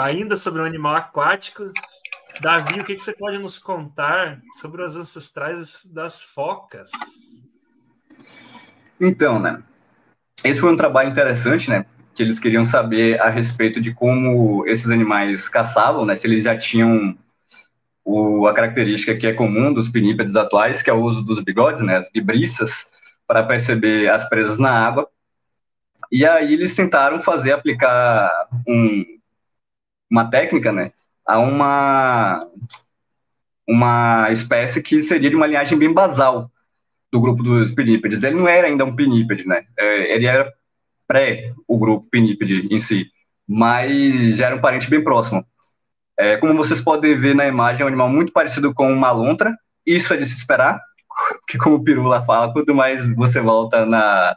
ainda sobre um animal aquático. Davi, o que você pode nos contar sobre os ancestrais das focas? Então, né, esse foi um trabalho interessante, né, que eles queriam saber a respeito de como esses animais caçavam, né, se eles já tinham a característica que é comum dos pinípedes atuais, que é o uso dos bigodes, né, as vibriças, para perceber as presas na água. E aí eles tentaram aplicar uma técnica, né, a uma espécie que seria de uma linhagem bem basal do grupo dos pinípedes. Ele não era ainda um pinípede, né, ele era pré o grupo pinípede em si, mas já era um parente bem próximo. Como vocês podem ver na imagem, é um animal muito parecido com uma lontra. Isso é de se esperar, porque como o Pirula fala, quanto mais você volta na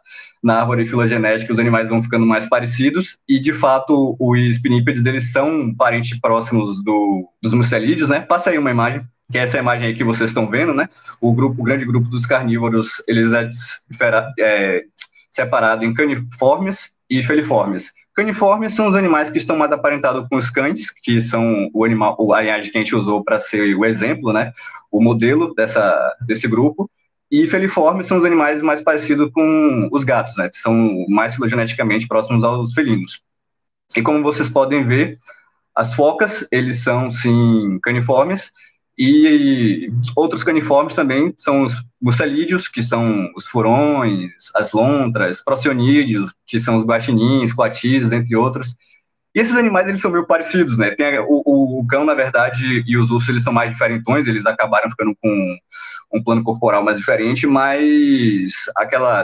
árvore filogenética, os animais vão ficando mais parecidos, e de fato os pinípedes, eles são parentes próximos dos mustelídeos, né? Passa aí uma imagem, que é essa imagem aí que vocês estão vendo, né? O grande grupo dos carnívoros, eles separado em caniformes e feliformes. Caniformes são os animais que estão mais aparentados com os cães, que são a linhagem que a gente usou para ser o exemplo, né? O modelo desse grupo. E feliformes são os animais mais parecidos com os gatos, né? Que são mais filogeneticamente próximos aos felinos. E como vocês podem ver, as focas, eles são, sim, caniformes, e outros caniformes também são os mustelídeos, que são os furões, as lontras, procionídeos, que são os guaxinins, coatis, entre outros. E esses animais, eles são meio parecidos, né? Tem o cão, na verdade, e os ursos, eles são mais diferentões, eles acabaram ficando com um plano corporal mais diferente, mas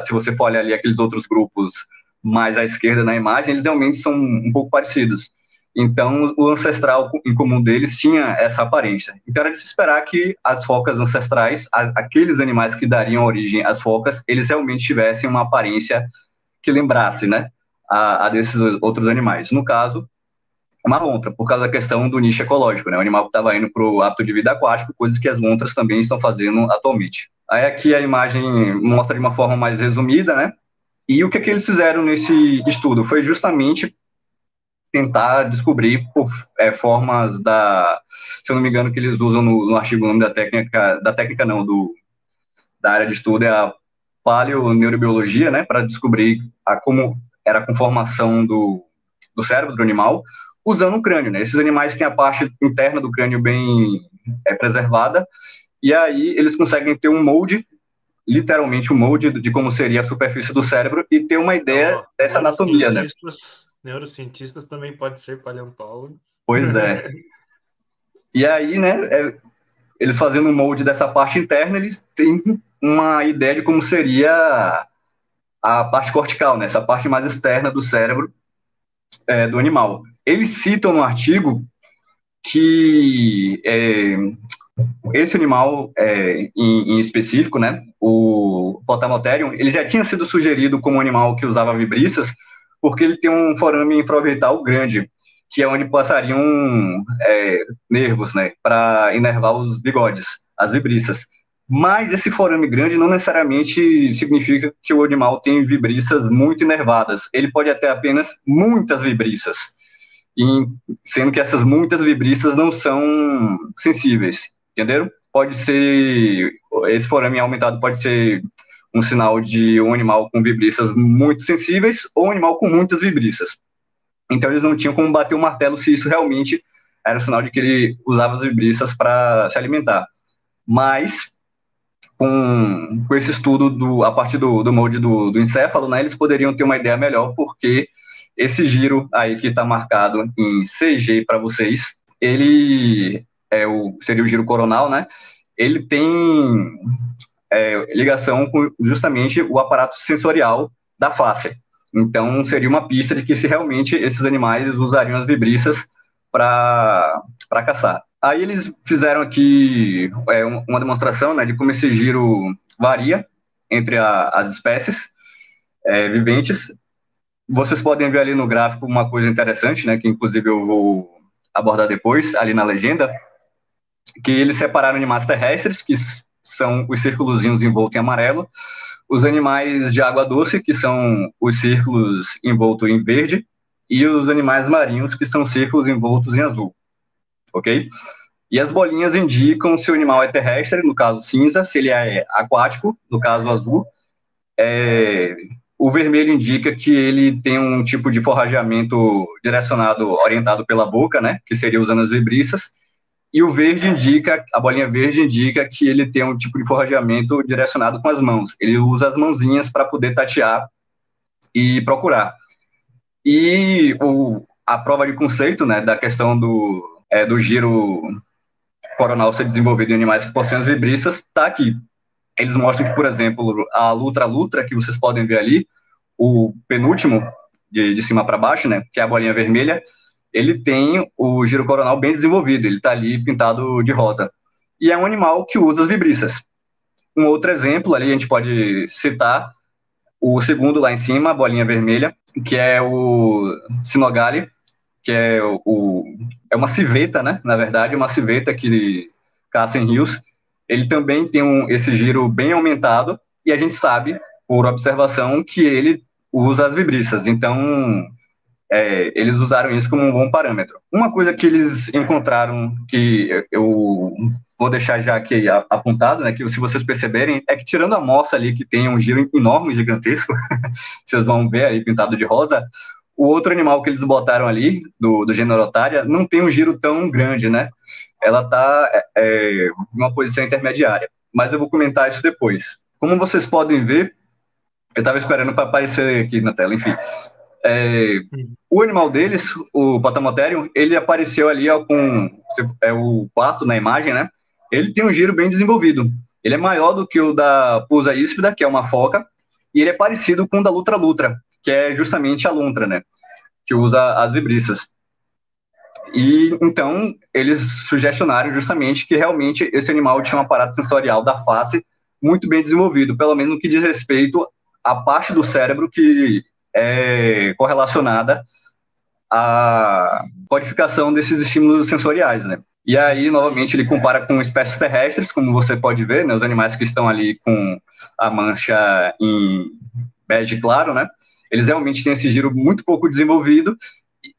se você for olhar ali aqueles outros grupos mais à esquerda na imagem, eles realmente são um pouco parecidos. Então, o ancestral em comum deles tinha essa aparência. Então, era de se esperar que as focas ancestrais, aqueles animais que dariam origem às focas, eles realmente tivessem uma aparência que lembrasse, né, a desses outros animais. No caso, uma lontra, por causa da questão do nicho ecológico, né, o animal que estava indo para o hábito de vida aquático, coisas que as lontras também estão fazendo atualmente. Aí aqui a imagem mostra de uma forma mais resumida, né, e o que eles fizeram nesse estudo foi justamente tentar descobrir por formas se eu não me engano, que eles usam no artigo, o nome da técnica não, da área de estudo é a paleoneurobiologia, né, para descobrir como era a conformação do cérebro do animal, usando o crânio, né. Esses animais têm a parte interna do crânio bem preservada, e aí eles conseguem ter um molde, literalmente um molde de como seria a superfície do cérebro e ter uma ideia dessa anatomia, né. Neurocientistas também podem ser paleontólogos. Pois é. E aí, né, eles fazendo um molde dessa parte interna, eles têm uma ideia de como seria a parte cortical, né, essa parte mais externa do cérebro do animal. Eles citam no artigo que esse animal em específico, né, o Potamotherium, ele já tinha sido sugerido como um animal que usava vibriças, porque ele tem um forame infraorbital grande, que é onde passariam nervos, né, para inervar os bigodes, as vibriças. Mas esse forame grande não necessariamente significa que o animal tem vibriças muito inervadas. Ele pode ter apenas muitas vibriças, sendo que essas muitas vibriças não são sensíveis, entenderam? Pode ser, esse forame aumentado pode ser um sinal de um animal com vibriças muito sensíveis ou um animal com muitas vibriças. Então eles não tinham como bater o martelo se isso realmente era um sinal de que ele usava as vibriças para se alimentar. Mas com esse estudo a partir do molde do encéfalo, né, eles poderiam ter uma ideia melhor, porque esse giro aí que está marcado em CG para vocês, ele seria o giro coronal, né? Ele tem ligação com justamente o aparato sensorial da face. Então, seria uma pista de que se realmente esses animais usariam as vibriças para caçar. Aí eles fizeram aqui uma demonstração, né, de como esse giro varia entre as espécies viventes. Vocês podem ver ali no gráfico uma coisa interessante, né, que inclusive eu vou abordar depois, ali na legenda, que eles separaram animais terrestres, que são os círculozinhos envoltos em amarelo, os animais de água doce, que são os círculos envoltos em verde, e os animais marinhos, que são círculos envoltos em azul, ok? E as bolinhas indicam se o animal é terrestre, no caso cinza, se ele é aquático, no caso azul. O vermelho indica que ele tem um tipo de forrageamento direcionado, orientado pela boca, né, que seria usando as vibriças. E o verde indica, a bolinha verde indica que ele tem um tipo de forrageamento direcionado com as mãos. Ele usa as mãozinhas para poder tatear e procurar. E a prova de conceito, né, da questão do giro coronal ser desenvolvido em animais que possuem as vibriças, está aqui. Eles mostram que, por exemplo, a lutra, que vocês podem ver ali, o penúltimo, de cima para baixo, né, que é a bolinha vermelha, ele tem o giro coronal bem desenvolvido, ele está ali pintado de rosa. E é um animal que usa as vibriças. Um outro exemplo ali, a gente pode citar o segundo lá em cima, a bolinha vermelha, que é o Sinogale, que é uma civeta, né? Na verdade, uma civeta que caça em rios. Ele também tem esse giro bem aumentado, e a gente sabe, por observação, que ele usa as vibriças. Então, eles usaram isso como um bom parâmetro. Uma coisa que eles encontraram, que eu vou deixar já aqui apontado, né, que se vocês perceberem, é que tirando a moça ali, que tem um giro enorme, gigantesco, vocês vão ver aí pintado de rosa, o outro animal que eles botaram ali, do gênero Otária, não tem um giro tão grande, né? Ela está em uma posição intermediária. Mas eu vou comentar isso depois. Como vocês podem ver, eu estava esperando para aparecer aqui na tela, enfim. O animal deles, o Potamotherium, ele apareceu ali com o quarto na imagem, né? Ele tem um giro bem desenvolvido. Ele é maior do que o da Pusa híspida, que é uma foca, e ele é parecido com o da Lutra, que é justamente a lontra, né? Que usa as vibriças. E então eles sugestionaram justamente que realmente esse animal tinha um aparato sensorial da face muito bem desenvolvido, pelo menos no que diz respeito à parte do cérebro que é correlacionada à codificação desses estímulos sensoriais, né? E aí, novamente, ele compara com espécies terrestres, como você pode ver, né? Os animais que estão ali com a mancha em bege claro, né? Eles realmente têm esse giro muito pouco desenvolvido,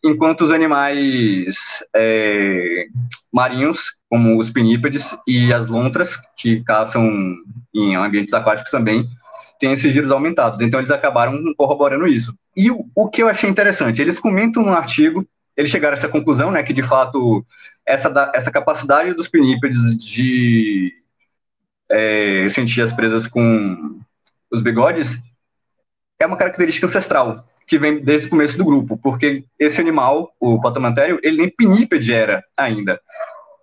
enquanto os animais marinhos, como os pinípedes e as lontras, que caçam em ambientes aquáticos também, têm esses giros aumentados. Então, eles acabaram corroborando isso. E o que eu achei interessante, eles comentam no artigo, eles chegaram a essa conclusão, né, que, de fato, essa capacidade dos pinípedes de sentir as presas com os bigodes é uma característica ancestral, que vem desde o começo do grupo, porque esse animal, o Potamotherium, ele nem pinípede era ainda.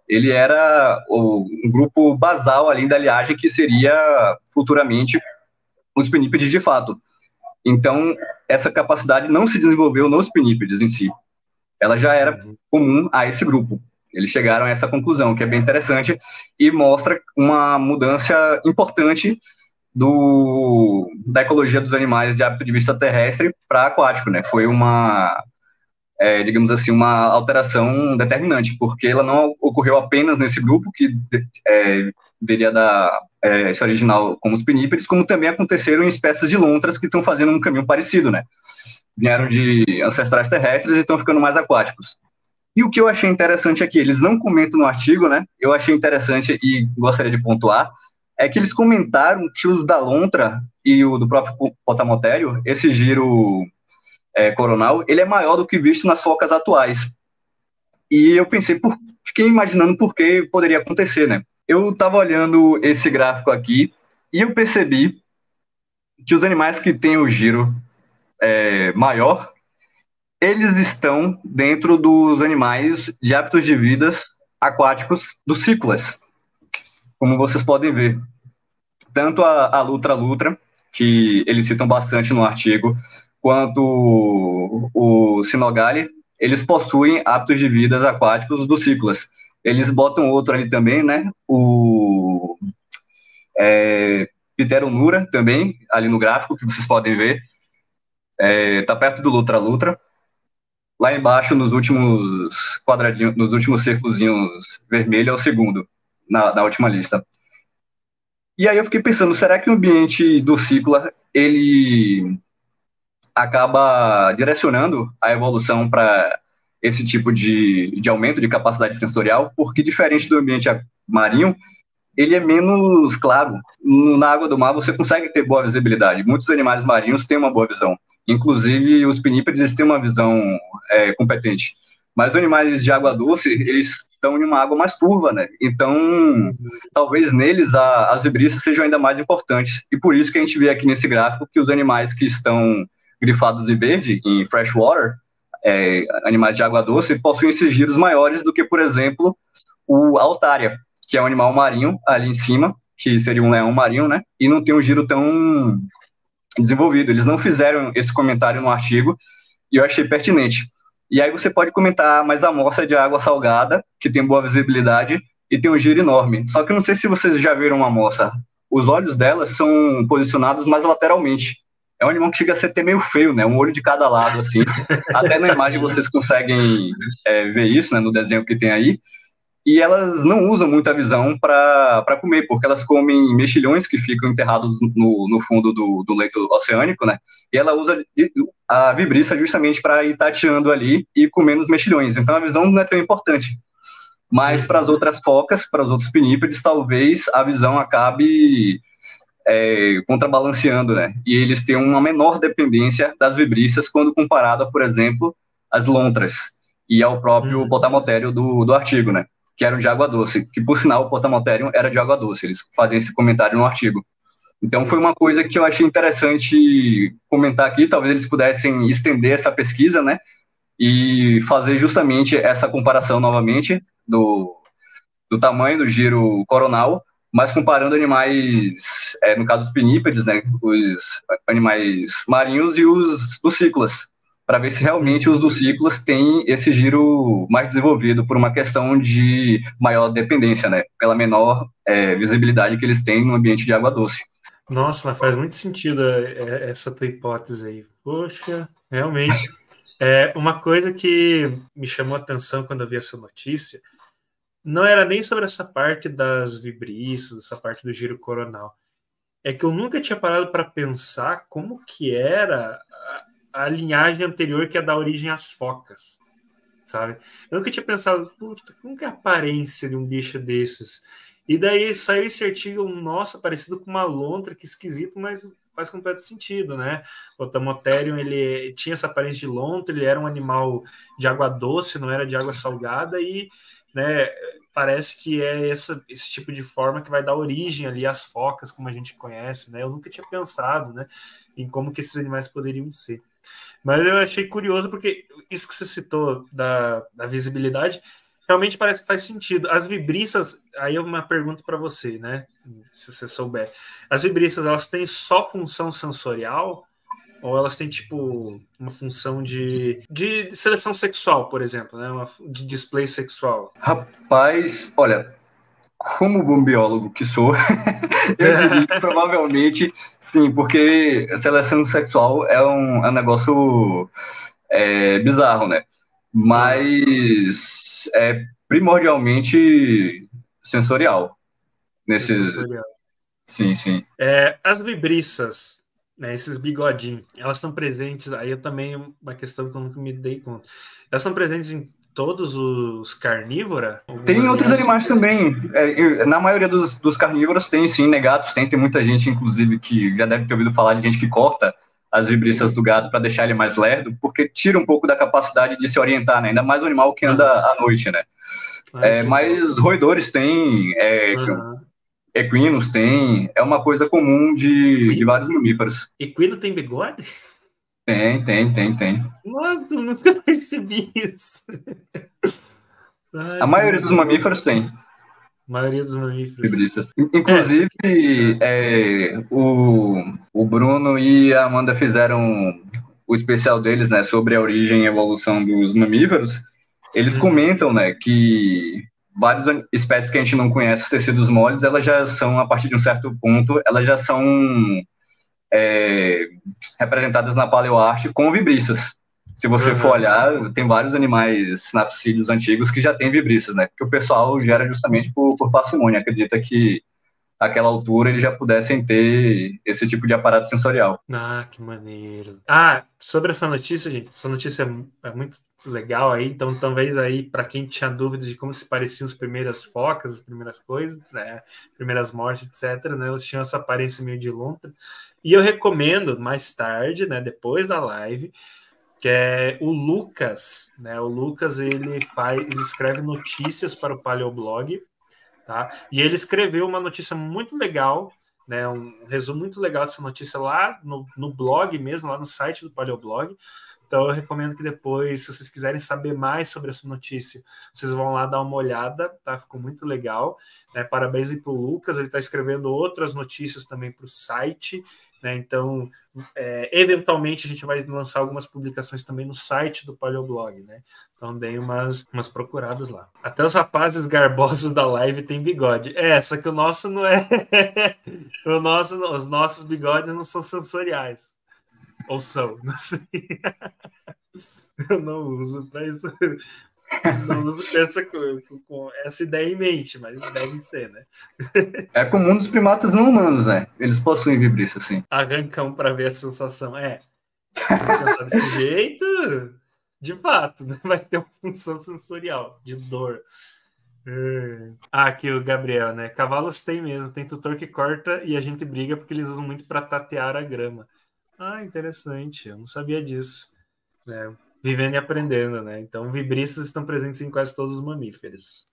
Ele era um grupo basal ali da linhagem que seria futuramente os pinípedes de fato. Então, essa capacidade não se desenvolveu nos pinípedes em si. Ela já era comum a esse grupo. Eles chegaram a essa conclusão, que é bem interessante e mostra uma mudança importante da ecologia dos animais de hábito de vista terrestre para aquático, né? Foi digamos assim, uma alteração determinante, porque ela não ocorreu apenas nesse grupo, que deveria dar esse original como os pinípedes, como também aconteceram em espécies de lontras que estão fazendo um caminho parecido, né? Vieram de ancestrais terrestres e estão ficando mais aquáticos. E o que eu achei interessante aqui, eles não comentam no artigo, né? Eu achei interessante e gostaria de pontuar, é que eles comentaram que o da lontra e o do próprio Potamotherium, esse giro coronal, ele é maior do que visto nas focas atuais. E eu fiquei imaginando por que poderia acontecer, né? Eu estava olhando esse gráfico aqui e eu percebi que os animais que têm o giro maior, eles estão dentro dos animais de hábitos de vida aquáticos dos cícloras, como vocês podem ver. Tanto a Lutra, que eles citam bastante no artigo, quanto o Sinogale, eles possuem hábitos de vida aquáticos dos cícloras. Eles botam outro ali também, né? O Pteronura também, ali no gráfico, que vocês podem ver. Está perto do Lutra. Lá embaixo, nos últimos quadradinhos, nos últimos círculozinhos vermelho, é o segundo, na última lista. E aí eu fiquei pensando, será que o ambiente do ciclo, ele acaba direcionando a evolução para esse tipo de aumento de capacidade sensorial, porque diferente do ambiente marinho, ele é menos claro. Na água do mar você consegue ter boa visibilidade. Muitos animais marinhos têm uma boa visão. Inclusive os pinípedes têm uma visão competente. Mas os animais de água doce, eles estão em uma água mais turva, né? Então, talvez neles as vibriças sejam ainda mais importantes. E por isso que a gente vê aqui nesse gráfico que os animais que estão grifados em verde, em freshwater, animais de água doce, possuem esses giros maiores do que, por exemplo, o Altaria, que é um animal marinho ali em cima, que seria um leão marinho, né? E não tem um giro tão desenvolvido. Eles não fizeram esse comentário no artigo e eu achei pertinente. E aí você pode comentar mais a amostra de água salgada, que tem boa visibilidade e tem um giro enorme. Só que eu não sei se vocês já viram uma amostra. Os olhos delas são posicionados mais lateralmente. É um animal que chega a ser até meio feio, né? Um olho de cada lado, assim. Até na imagem vocês conseguem ver isso, né? No desenho que tem aí. E elas não usam muita visão para comer, porque elas comem mexilhões que ficam enterrados no fundo do leito oceânico, né? E ela usa a vibriça justamente para ir tateando ali e comendo os mexilhões. Então a visão não é tão importante. Mas para as outras focas, para os outros pinípedes, talvez a visão acabe contrabalanceando, né? E eles têm uma menor dependência das vibriças quando comparado, por exemplo, às lontras e ao próprio potamotério do artigo, né? Que eram de água doce, que por sinal o potamotério era de água doce, eles fazem esse comentário no artigo. Então foi uma coisa que eu achei interessante comentar aqui, talvez eles pudessem estender essa pesquisa, né, e fazer justamente essa comparação novamente do tamanho do giro coronal, mas comparando animais, no caso dos pinípedes, né, os animais marinhos e os dos cíclodas, para ver se realmente os dos ciclos têm esse giro mais desenvolvido por uma questão de maior dependência, né? Pela menor visibilidade que eles têm no ambiente de água doce. Nossa, mas faz muito sentido essa tua hipótese aí. Poxa, realmente. Uma coisa que me chamou a atenção quando eu vi essa notícia não era nem sobre essa parte das vibriças, essa parte do giro coronal. É que eu nunca tinha parado para pensar como que era a linhagem anterior que ia dar origem às focas, sabe? Eu nunca tinha pensado, puta, como que é a aparência de um bicho desses? E daí saiu esse artigo, nossa, parecido com uma lontra, que esquisito, mas faz completo sentido, né? O Tamotherium, ele tinha essa aparência de lontra, ele era um animal de água doce, não era de água salgada, e, né, parece que é esse tipo de forma que vai dar origem ali às focas, como a gente conhece, né? Eu nunca tinha pensado, né, em como que esses animais poderiam ser. Mas eu achei curioso porque isso que você citou da visibilidade realmente parece que faz sentido. As vibriças, aí é uma pergunta para você, né? Se você souber. As vibriças, elas têm só função sensorial ou elas têm, tipo, uma função de seleção sexual, por exemplo, né? De display sexual? Rapaz, olha, como bom biólogo que sou, eu diria que provavelmente sim, porque a seleção sexual é um negócio bizarro, né? Mas é primordialmente sensorial. Sensorial. Sim. As vibriças, né, esses bigodinhos, elas estão presentes, aí eu também, uma questão que eu nunca me dei conta. Elas estão presentes em todos os carnívoros? Tem outros animais também. Na maioria dos carnívoros tem, sim, né? Gatos tem muita gente, inclusive, que já deve ter ouvido falar de gente que corta as vibriças do gato para deixar ele mais lerdo, porque tira um pouco da capacidade de se orientar, né? Ainda mais o animal que anda à noite, né? Mas roedores têm, equinos têm, é uma coisa comum de vários mamíferos. Equino tem bigode? Tem. Nossa, eu nunca percebi isso. A maioria dos mamíferos tem. A maioria dos mamíferos. Inclusive, o Bruno e a Amanda fizeram o especial deles, né, sobre a origem e evolução dos mamíferos. Eles comentam, né, que várias espécies que a gente não conhece, os tecidos moles, elas já são, a partir de um certo ponto, elas já são representadas na paleoarte com vibriças. Se você for olhar, tem vários animais sinapsídeos antigos que já têm vibriças, né? Porque o pessoal gera justamente por parcimônia. Acredita que àquela altura eles já pudessem ter esse tipo de aparato sensorial. Ah, que maneiro. Ah, sobre essa notícia, gente, essa notícia é muito legal aí, então talvez aí para quem tinha dúvidas de como se pareciam as primeiras focas, as primeiras coisas, né, primeiras mortes, etc, né, elas tinham essa aparência meio de lontra. E eu recomendo mais tarde, né, depois da live, que é o Lucas, né? O Lucas ele escreve notícias para o Paleoblog, tá? E ele escreveu uma notícia muito legal, né? Um resumo muito legal dessa notícia lá no blog mesmo, lá no site do Paleoblog. Então eu recomendo que depois, se vocês quiserem saber mais sobre essa notícia, vocês vão lá dar uma olhada, tá? Ficou muito legal. Né? Parabéns aí para o Lucas, ele está escrevendo outras notícias também para o site. Né? Então, eventualmente a gente vai lançar algumas publicações também no site do Paleoblog, né? Então dei umas procuradas lá. Até os rapazes garbosos da live têm bigode. Só que o nosso não é. Os nossos bigodes não são sensoriais. Ou são, não sei. Eu não uso para isso. Não uso com essa ideia em mente, mas deve ser, né? É comum dos primatas não humanos, né? Eles possuem vibrício, assim. Arrancão para ver a sensação. Se for pensar desse jeito, de fato, né? Vai ter uma função sensorial, de dor. Aqui o Gabriel, né? Cavalos tem mesmo, tem tutor que corta e a gente briga porque eles usam muito para tatear a grama. Ah, interessante, eu não sabia disso. Né? Vivendo e aprendendo, né? Então, vibrissos estão presentes em quase todos os mamíferos.